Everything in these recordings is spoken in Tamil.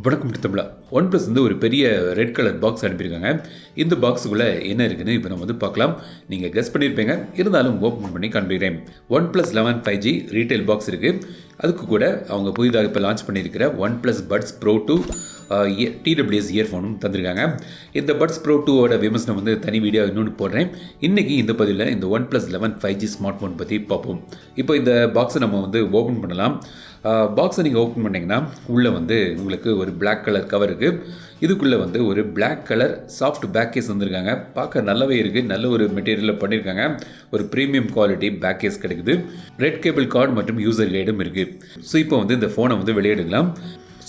வணக்கம் தமிழா. OnePlus வந்து ஒரு பெரிய ரெட் கலர் பாக்ஸ் அனுப்பியிருக்காங்க. இந்த பாக்ஸுக்குள்ளே என்ன இருக்குன்னு இப்போ நம்ம வந்து பார்க்கலாம். நீங்கள் கெஸ் பண்ணியிருப்பீங்க, இருந்தாலும் ஓப்பன் பண்ணி காண்பிக்கிறேன். OnePlus 11 5G ரீட்டைல் பாக்ஸ் இருக்குது. அதுக்கு கூட அவங்க புதிதாக இப்போ லான்ச் பண்ணியிருக்கிற OnePlus Buds Pro 2 TWS இயர்ஃபோனும் தந்திருக்காங்க. இந்த Buds Pro 2ஓட விமர்சனம் வந்து தனி வீடியோ இன்னொன்று போடுறேன். இன்றைக்கி இந்த பதிவில் இந்த OnePlus 11 5G ஸ்மார்ட் ஃபோன் பற்றி பார்ப்போம். இப்போ இந்த பாக்ஸை நம்ம வந்து ஓப்பன் பண்ணலாம். பாக்ஸை நீங்கள் ஓப்பன் பண்ணிங்கன்னா உள்ளே வந்து உங்களுக்கு ஒரு பிளாக் கலர் கவர் இருக்குது. இதுக்குள்ளே வந்து ஒரு black colour soft back case வந்திருக்காங்க. பார்க்க நல்லாவே இருக்குது. நல்ல ஒரு மெட்டீரியலில் பண்ணியிருக்காங்க. ஒரு ப்ரீமியம் குவாலிட்டி பேக் கேஸ் கிடைக்குது. ரெட் கேபிள் கார்டு மற்றும் யூசர் கைடும் இருக்குது. ஸோ இப்போ வந்து இந்த ஃபோனை வந்து வெளியிடலாம்.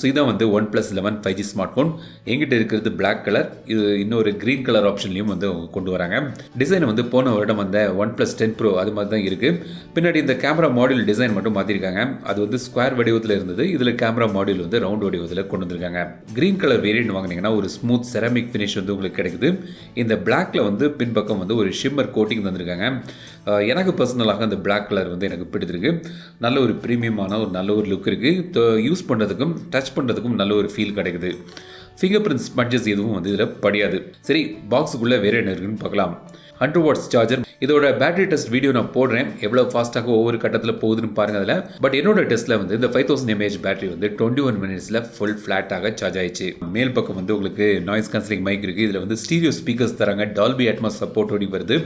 ஸோ இதான் வந்து OnePlus 11 5G ஸ்மார்ட் ஃபோன். எங்கிட்ட இருக்கிறது பிளாக் கலர். இது இன்னொரு க்ரீன் கலர் ஆப்ஷன்லையும் வந்து அவங்க கொண்டு வராங்க. டிசைன் வந்து போன வருடம் வந்த OnePlus 10 Pro அது மாதிரி தான் இருக்குது. பின்னாடி இந்த கேமரா மாடியூல் டிசைன் மட்டும் மாற்றிருக்காங்க. அது வந்து ஸ்கொயர் வடிவத்தில் இருந்தது. இதில் கேமரா மாடியூல் வந்து ரவுண்ட் வடிவத்தில் கொண்டு வந்திருக்காங்க. க்ரீன் கலர் வேரியன்ட் வாங்கினீங்கன்னா ஒரு ஸ்மூத் செராமிக் ஃபினிஷ் வந்து உங்களுக்கு கிடைக்குது. இந்த பிளாக்ல வந்து பின்பக்கம் வந்து ஒரு ஷிம்மர் கோட்டிங் தந்திருக்காங்க. எனக்கு பர்சனலாக அந்த பிளாக் கலர் வந்து எனக்கு பிடித்திருக்கு. நல்ல ஒரு ப்ரீமியமான ஒரு நல்ல ஒரு லுக் இருக்குது. யூஸ் பண்ணுறதுக்கும் டச் பண்ணுறதுக்கும் நல்ல ஒரு ஃபீல் கிடைக்குது. ஃபிங்கர் பிரிண்ட் ஸ்பட்ஜஸ் எதுவும் வந்து இதில் படியாது. சரி, பாக்ஸுக்குள்ளே வேறு என்ன இருக்குன்னு பார்க்கலாம். 100 வாட்ஸ் சார்ஜர். இதோட பேட்டரி டெஸ்ட் வீடியோ நான் போடுறேன். எவ்வளோ ஃபாஸ்ட்டாக ஒவ்வொரு கட்டத்தில் போகுதுன்னு பாருங்கள் அதில். பட் என்னோட டெஸ்ட்டில் வந்து இந்த 5000 mAh பேட்டரி வந்து 21 மினிட்ஸில் ஃபுல் ஃப்ளாட்டாக சார்ஜ் ஆயிடுச்சு. மேல் பக்கம் வந்து உங்களுக்கு நாய்ஸ் கேன்சலிங் மைக் இருக்குது. இதில் வந்து ஸ்டீரியோ ஸ்பீக்கர்ஸ் தராங்க. டால்பி அட்மாஸ் சப்போர்ட்டோடி வருது.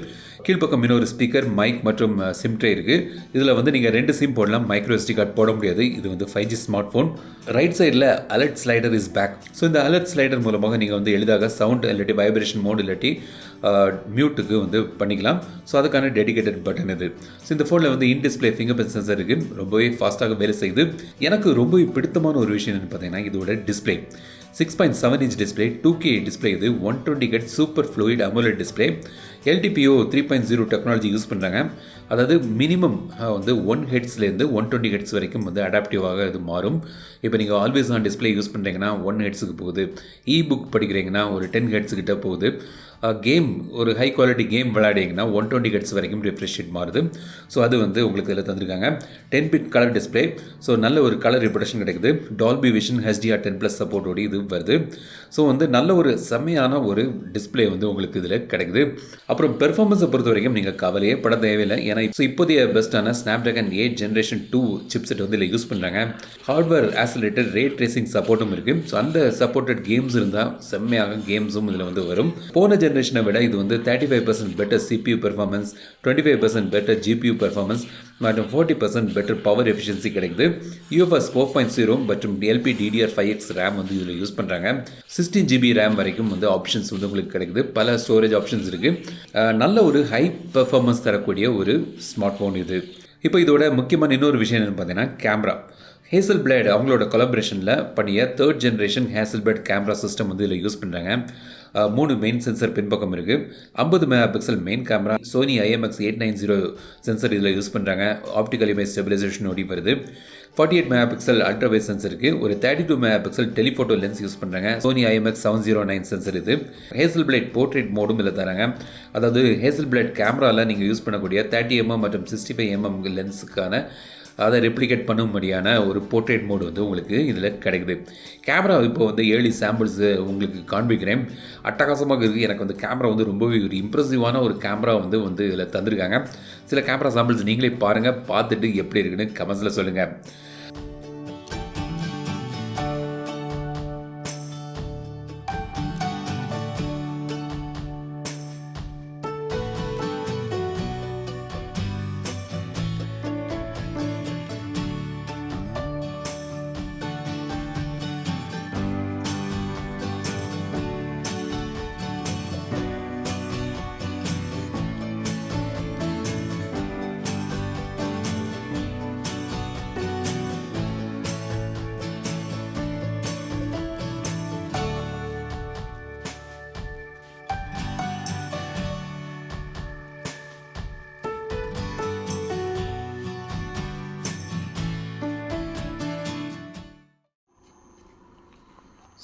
கீழ்ப்பக்கம் இன்னொரு ஸ்பீக்கர், மைக் மற்றும் சிம் ட்ரே இருக்குது. இதில் வந்து நீங்கள் 2 சிம் போடலாம். மைக்ரோ SD கார்டு போட முடியாது. இது வந்து 5G ஸ்மார்ட் ஃபோன். ரைட் சைடில் alert slider is back. So இந்த அலர்ட் ஸ்லைடர் மூலமாக நீங்கள் வந்து எளிதாக சவுண்ட் இல்லாட்டி வைப்ரேஷன் மோட் இல்லாட்டி மியூட்டுக்கு வந்து பண்ணிக்கலாம். ஸோ அதுக்கான டெடிகேட்டட் பட்டன் இது. ஸோ இந்த ஃபோனில் வந்து in display finger print sensor இருக்குது. ரொம்பவே ஃபாஸ்ட்டாக வேலை செய்யுது. எனக்கு ரொம்பவே பிடித்தமான ஒரு விஷயம் என்னென்னு பார்த்தீங்கன்னா இதோட display 6.7 inch display, 2K display. இது 120 Hz super fluid AMOLED display. LTPO 3.0 technology use பண்ணுறாங்க. அதாவது மினிமம் வந்து 1 ஹெட்ஸ்லேருந்து 120 Hz வரைக்கும் வந்து அடாப்டிவாக இது மாறும். இப்போ நீங்கள் ஆல்வேஸ் ஆன் டிஸ்பிளே யூஸ் பண்ணுறீங்கன்னா 1 ஹெட்ஸுக்கு போகுது. புக் படிக்கிறீங்கன்னா ஒரு 10 ஹெட்ஸ் கிட்ட போகுது. கேம் ஒரு ஹை குவாலிட்டி கேம் விளையாடிங்கன்னா 120 Hz வரைக்கும் ரிஃப்ரெஷ் ரேட் மாறுது. ஸோ அது வந்து உங்களுக்கு இதில் தந்திருக்காங்க. 10-bit colour display. ஸோ நல்ல ஒரு கலர் ரிப்ரடக்ஷன் கிடைக்குது. டால்பி விஷன் HDR10+ சப்போர்ட்டோடு இது வருது. ஸோ வந்து நல்ல ஒரு செம்மையான ஒரு டிஸ்பிளே வந்து உங்களுக்கு இதில் கிடைக்குது. அப்புறம் பெர்ஃபார்மன்ஸை பொறுத்த வரைக்கும் நீங்கள் கவலையே பட தேவையில்லை. ஏன்னா இப்போதைய பெஸ்ட்டான Snapdragon 8 Gen 2 சிப்செட் வந்து இதில் யூஸ் பண்ணுறாங்க. ஹார்ட்வேர் ஆக்சிலரேட்டட் ரே ட்ரேசிங் சப்போர்ட்டும் இருக்குது. ஸோ அந்த சப்போர்ட்டட் கேம்ஸ் இருந்தால் செம்மையாக கேம்ஸும் இதில் வந்து வரும். போன ஜென்ரேஷனை விட இது வந்து 35% better CPU performance, 25% better GPU performance மற்றும் 40% பெட்டர் பவர் எஃபிஷியன்சி கிடைக்குது. UFS 4.0 மற்றும் LPDDR5X ரேம் வந்து இதில் யூஸ் பண்ணுறாங்க. 16 GB ரேம் வரைக்கும் வந்து ஆப்ஷன்ஸ் வந்து உங்களுக்கு கிடைக்குது. பல ஸ்டோரேஜ் ஆப்ஷன்ஸ் இருக்குது. நல்ல ஒரு ஹை பெர்ஃபார்மன்ஸ் தரக்கூடிய ஒரு ஸ்மார்ட் ஃபோன் இது. இப்போ இதோட முக்கியமான இன்னொரு விஷயம் என்னென்னு பார்த்தீங்கன்னா கேமரா. ஹேசல்பிளேட் அவங்களோட கொலாபரேஷனில் பண்ணிய 3rd ஜென்ரேஷன் ஹேசல்பிளேட் கேமரா சிஸ்டம் வந்து இதில் யூஸ் பண்ணுறாங்க. 3 மெயின் சென்சர் பின்பக்கம் இருக்குது. 50 MP main camera. Sony IMX890 sensor இதில் யூஸ் பண்ணுறாங்க. ஆப்டிக்கல் இமேஜ் ஸ்டெபிலைசேஷன் ஓடி வருது. 48 MP அல்ட்ராவைட் சென்சர் இருக்குது. ஒரு 32 MP டெலிஃபோட்டோ லென்ஸ் யூஸ் பண்ணுறாங்க. சோனி IMX709 சென்சர் இது. ஹேசல்பிளேட் போர்ட்ரேட் மோடும் இதில் தராங்க. அதாவது ஹேசல்பிளேட் கேமராவில் நீங்கள் யூஸ் பண்ணக்கூடிய 30mm மற்றும் 65mm லென்ஸுக்கான அதை ரெப்ளிகேட் பண்ணும்படியான ஒரு போர்ட்ரேட் மோடு வந்து உங்களுக்கு இதில் கிடைக்குது. கேமரா இப்போ வந்து ஏர்லி சாம்பிள்ஸு உங்களுக்கு காண்பிக்கிறேன். அட்டகாசமாக இருக்குது. எனக்கு வந்து கேமரா வந்து ரொம்பவே ஒரு இம்ப்ரெசிவான ஒரு கேமரா வந்து இதில் தந்திருக்காங்க. சில கேமரா சாம்பிள்ஸ் நீங்களே பாருங்கள். பார்த்துட்டு எப்படி இருக்குன்னு கமெண்ட்ஸில் சொல்லுங்கள்.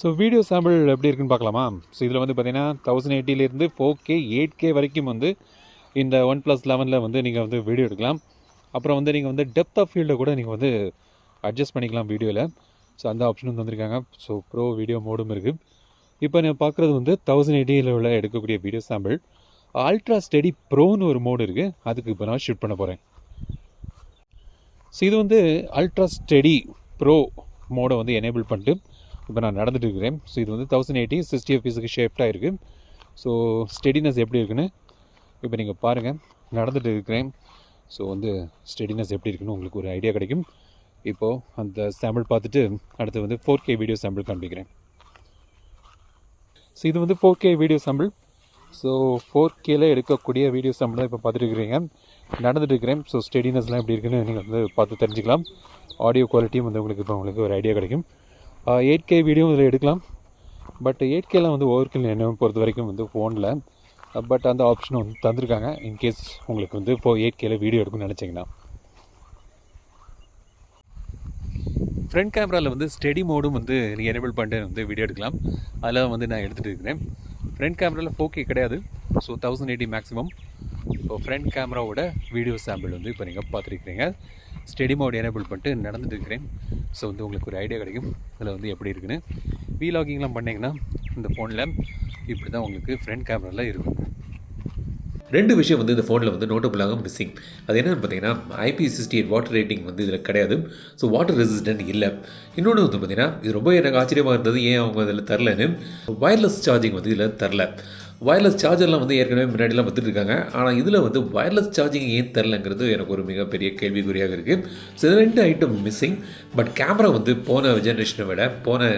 ஸோ வீடியோ சாம்பிள் எப்படி இருக்குன்னு பார்க்கலாமா. ஸோ இதில் வந்து பார்த்தீங்கன்னா 1080லேருந்து 4K 8K வரைக்கும் வந்து இந்த OnePlus 11 வந்து நீங்கள் வந்து வீடியோ எடுக்கலாம். அப்புறம் வந்து நீங்கள் வந்து டெப்த் ஆஃப் ஃபீல்டை கூட நீங்கள் வந்து அட்ஜஸ்ட் பண்ணிக்கலாம் வீடியோவில். ஸோ அந்த ஆப்ஷனும் தந்திருக்காங்க. ஸோ ப்ரோ வீடியோ மோடும் இருக்குது. இப்போ நான் பார்க்குறது வந்து 1080 உள்ள எடுக்கக்கூடிய வீடியோ சாம்பிள். அல்ட்ரா ஸ்டெடி ப்ரோன்னு ஒரு மோடு இருக்குது, அதுக்கு இப்போ நான் ஷூட் பண்ண போகிறேன். ஸோ இது வந்து அல்ட்ரா ஸ்டெடி ப்ரோ மோடை வந்து எனேபிள் பண்ணிட்டு இப்போ நான் நடந்துட்டு இருக்கிறேன். ஸோ இது வந்து 1080 60 fps ஷேஃப்டாக இருக்குது. ஸோ ஸ்டெடினஸ் எப்படி இருக்குன்னு இப்போ நீங்கள் பாருங்கள். நடந்துட்டு இருக்கிறேன். ஸோ வந்து ஸ்டெடினஸ் எப்படி இருக்குன்னு உங்களுக்கு ஒரு ஐடியா கிடைக்கும். இப்போது அந்த சாம்பிள் பார்த்துட்டு அடுத்து வந்து 4K வீடியோ சாம்பிள் காண்பிக்கிறேன். ஸோ இது வந்து 4K வீடியோ சாம்பிள். ஸோ 4Kல எடுக்கக்கூடிய வீடியோ சாம்பிள் தான் இப்போ பார்த்துட்டு இருக்கிறீங்க. நடந்துட்டு இருக்கிறேன். ஸோ ஸ்டெடினஸ்லாம் எப்படி இருக்குன்னு நீங்கள் வந்து பார்த்து தெரிஞ்சுக்கலாம். ஆடியோ குவாலிட்டியும் வந்து உங்களுக்கு ஒரு ஐடியா கிடைக்கும். 8K வீடியோ இதில் எடுக்கலாம். பட் 8Kலாம் வந்து ஓவர்கில் என்ன பொறுத்த வரைக்கும் வந்து ஃபோனில். பட் அந்த ஆப்ஷனும் வந்து தந்திருக்காங்க இன்கேஸ் உங்களுக்கு வந்து 8Kல வீடியோ எடுக்கணும்னு நினச்சிங்கன்னா. ஃப்ரண்ட் கேமராவில் வந்து ஸ்டெடி மோடும் வந்து நீங்கள் எனேபிள் பண்ணிட்டு வந்து வீடியோ எடுக்கலாம். அதில் வந்து நான் எடுத்துகிட்டு இருக்கிறேன். ஃப்ரண்ட் கேமராவில் 4K கிடையாது. So 1080 maximum. இப்போ ஃப்ரண்ட் கேமராவோட வீடியோ சாம்பிள் வந்து இப்போ நீங்கள் பார்த்துருக்கிறீங்க. ஸ்டெடி மோட் எனேபிள் பண்ணிட்டு நடந்துட்டு இருக்கிறேன். ஸோ வந்து உங்களுக்கு ஒரு ஐடியா கிடைக்கும் அதில் வந்து எப்படி இருக்குன்னு. வீலாகிங்லாம் பண்ணிங்கன்னா இந்த ஃபோனில் இப்படி தான் உங்களுக்கு ஃப்ரண்ட் கேமராவில் இருக்கும். 2 விஷயம் வந்து இந்த ஃபோனில் வந்து நோட்டபுளாக மிஸ்ஸிங். அது என்னென்னு பார்த்தீங்கன்னா, IP68 வாட்டர் ரேட்டிங் வந்து இதில் கிடையாது. ஸோ வாட்டர் ரெசிஸ்டன்ட் இல்லை. இன்னொன்று வந்து பார்த்தீங்கன்னா, இது ரொம்ப எனக்கு ஆச்சரியமாக இருந்தது, ஏன் அவங்க இதில் தரலன்னு. வயர்லெஸ் சார்ஜிங் வந்து இதில் தரல. வயர்லெஸ் சார்ஜர்லாம் வந்து ஏற்கனவே முன்னாடிலாம் வந்துட்டு இருக்காங்க. ஆனால் இதில் வந்து வயர்லெஸ் சார்ஜிங் ஏன் தரலங்கிறது எனக்கு ஒரு மிகப்பெரிய கேள்விக்குறியாக இருக்குது. ஸோ இது 2 ஐட்டம் மிஸ்ஸிங். பட் கேமரா வந்து போன ஜென்ரேஷனை விட, போன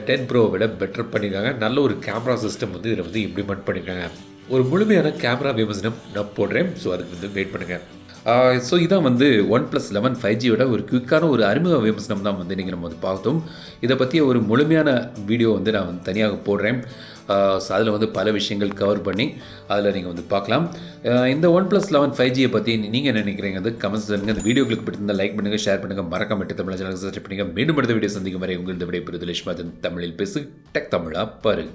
10 ப்ரோவை விட பெட்டர் பண்ணியிருக்காங்க. நல்ல ஒரு கேமரா சிஸ்டம் வந்து இதில் வந்து இம்ப்ளிமெண்ட் பண்ணியிருக்காங்க. ஒரு முழுமையான கேமரா விமர்சனம் நான் போடுறேன். ஸோ அதுக்கு வந்து வெயிட் பண்ணுங்கள். ஸோ இதான் வந்து OnePlus 11 5Gயோட ஒரு குயிக்கான ஒரு அறிமுக விமர்சனம் தான் வந்து நீங்கள் நம்ம வந்து பார்த்தோம். இதை பற்றிய ஒரு முழுமையான வீடியோ வந்து நான் வந்து தனியாக போடுறேன். ஸோ அதில் வந்து பல விஷயங்கள் கவர் பண்ணி அதில் நீங்கள் வந்து பார்க்கலாம். இந்த OnePlus 11 5Gயை பற்றி நீங்கள் என்ன நினைக்கிறீங்க வந்து கமெண்ட்ஸ் பண்ணுங்கள். இந்த வீடியோக்களுக்கு பிடித்திருந்தால் லைக் பண்ணுங்கள், ஷேர் பண்ணுங்கள், மறக்காம தமிழ் சேனல் சப்ஸ்கிரைப் பண்ணுங்கள். மீண்டும் அடுத்த வீடியோ சந்திக்கும் வரை உங்களது விடைபெறுதல் தமிழில் பேசு டெக் தமிழா பாரு.